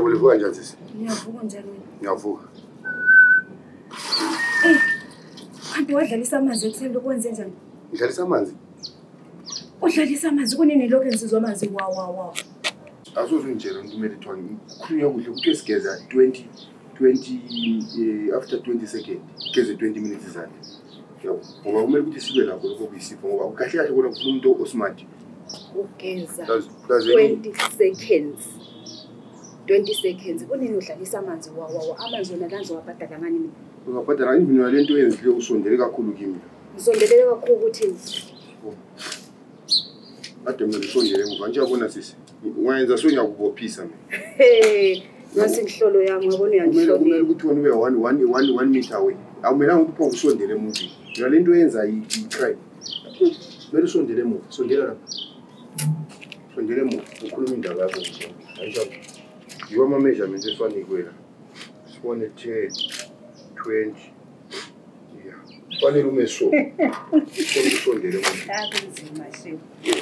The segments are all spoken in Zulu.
Ulivuka njani sisi? Ngiyavuka njani? Ngiyavuka. Kanti wadlalisa amanzi ekuseni lokwenze njani? Ngidlalisa amanzi? Udlalisa amanzi kunini lokho ensizwa amanzi wa. Azozungitshela ukuthi kumele kuthiwa ngikhulunywa kuhle ukuthi esigeza 20 after 20 seconds. Geze 20 minutes zakhe. Yabo. Ngoba kumele ukuthi sibe lapho lokho kuyisipho ngoba ukahle kahle kona kufuna umuntu osmart. Ugeza 20 seconds. 20 seconds. Kunini udlalisa amanzi wa. Amanzi wona kanzo wabhadala ngani mina? Ungabhadala ngivini walento yenzile usondele kakhulu kimi. Usondele kakhulu ukuthi ade mina usondele ngoba nje yabona sisi. Ungayenza sonyakubophisa mina. Nasi inhlolo yami ngabona uyangihlonela. Kumele ukuthi wena ube 1 meter away. Awumelanga ukuthi upho usondele emuntwini. Yalento yenza i-try. Kumele usondele emuva. Sondela lapha. Sondele emuva. Ukhuluma indaba yakho nje. Ayisho. You are measurements esiwanikwe la. Sibone 10 20 yeah. Fanele umeso. Usondele emuva. Akunzima she.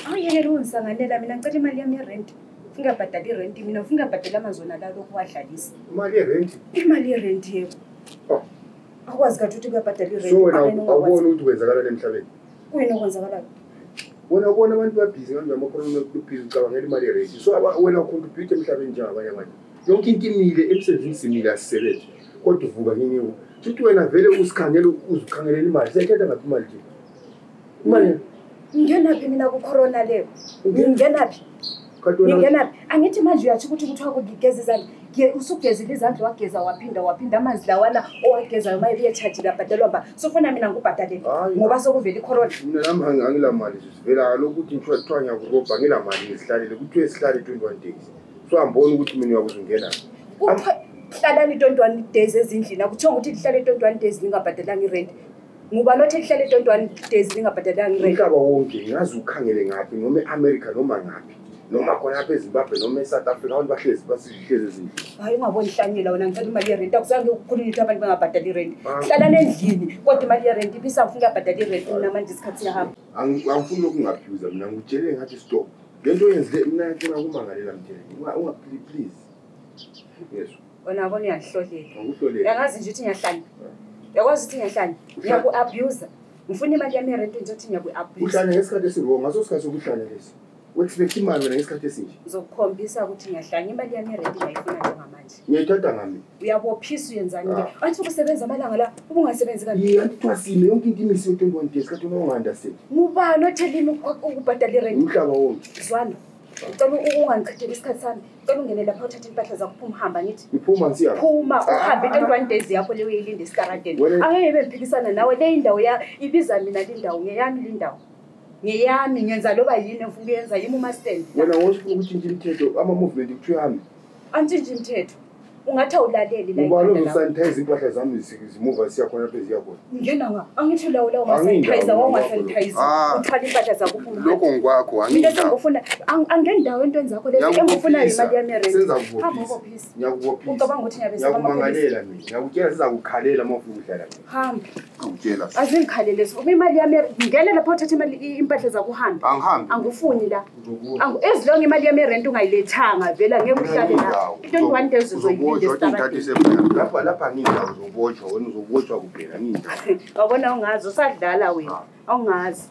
Awuyekela ungisanganela mina ngicela imali yami ye-rent. Ngingabhadali i-rent mina ngingabhadala amazona la lokho wadlalisa. Imali ye-rent? Imali ye-rent yebo. Akwazi kathi ukuthi kuyabhadala i-rent. So wena awubona ukuthi kwenzakala emhlabeni. Kuyini okwenzakala? Wena ubona abantu babhizi ngani namakhono ukubhizi ucabangela imali ye-rent. So wena ucontribute emhlabeni njengabanye abantu. Yonke into imile emsebenzini simile asisebenze. Kodwa uvuka ngini uthi wena vele usikhangela uzikhangelela imali. Sekhetha ngaphi imali nje? Imali ngenaphi mina ku corona leyo? Ngenaphi? Ngenaphi? Angithi manje uyathi ukuthi kuthiwa kugeza izandla. Usugezile izandla wageza waphinda amanzi lawana owagezayo maye uyecharge labhadalwa ba. Sofuna mina ngubhadale ngoba sokuvela icorona. Mina nami angila mali sivela lokuthi ngithwa ngiyakurobha ngila mali ngisihlalele kuthiwe sihlale 21 days. So ambona ukuthi mina uyakuzungena. Hlala 21 days ezindlini akuthiwa ukuthi lihlale 21 days ngingabhadalanga i-rent. Ngoba lothe lihlale 21 days ngingabhadalanga i-rent. Umhlaba wonke ngazi ukhangele ngaphi noma eAmerica noma ngaphi. Noma khona lapha eZimbabwe noma eSouth Africa abantu bahlezi basihlezi ezindlini. Hayi ungaboni ihlanyela wena ngicela imali ye-rent akuzange ukukhuluma ukuthi abantu bangabhadala i-rent. Hlala endlini kodwa imali ye-rent ibisa ngifuna ukubhadala i-rent mina manje isikhathi siyahamba. Angifuni lokungabhuza mina ngitshele ngathi stop. Lento yenzile mina ngicela ukumangalela mthele. Please. Yes. Wena yabona uyahlolela. Angihlolela. Uyangazi nje ukuthi ngiyahlanya. Uyakwazi ukuthi ngiyahlanya. Ngiyaku-abuse. Ngifuna imali yami ye-rent nje ukuthi ngiyaku-abuse. Uhlanya ngesikhathi esirongo ngaso sikhathi sokuhlanya lesi. Expect imali wena ngesikhathi esinje. Ngizokukhombisa ukuthi ngiyahlanya imali yami ye-rent ngiyayifuna njengamanje. Ngiyayithatha ngami. Uyabophisa uyenzani ke? Athi ukusebenza amalanga la ubungasebenzi kanti. Yini anthwasile yonke into imisi 21 days kathi ungaunderstand. Ngubani othelini ukubhadala i-rent? Umhlaba wonke. Zwana. Ucela ungangichitheli isikhathi sami. Ucela ungene lapha uthathe impahla zakho uphuma uhamba ngithi. Iphuma nsiya. Phuma uhambe 21 days yakho leyo uyilinde esigaradeni. Angeke bephikisana nawe le indawo ya ibiza mina le indawo ngeyami le indawo. Ngeyami ngenza loba yini ufuna uyenza yimi uma stand. Wena wosifuna ukuthi imithetho ama movement kuthiwa yami. Antshintshi imithetho. Ungathi awulaleli la ikhanda. Ngoba lo sanitize impahla zami zimuva siya khona phezulu yakho. Ngena nga angithi lawo sanitizer sanitize uthwala impahla zakho uphuma. Lokho ngikwakho angina. Mina sengifuna angendawo entweni zakho lezi engifuna imali yami ye-rent. Hamba ngobophisa. Ngiyakubophisa. Ucabanga ukuthi ngiyabe ngiyakumangalela mina. Ngiyakutshela sizakukhalela uma ufuna ukuhlala. Hamba. Ngikutshela. Azingikhalele uma imali yami ngene lapha uthatha imali impahla zakho uhambe. Angihambi. Angifuni la. Ezilonge imali yami ye-rent ungayilethanga vela ngeke uhlale la. 21 days uzoyilinde. Lapha ngindawo uzobotshwa wena uzobotshwa kuphela ngindawo. Wabona ungazi usadlala wena. Awungazi.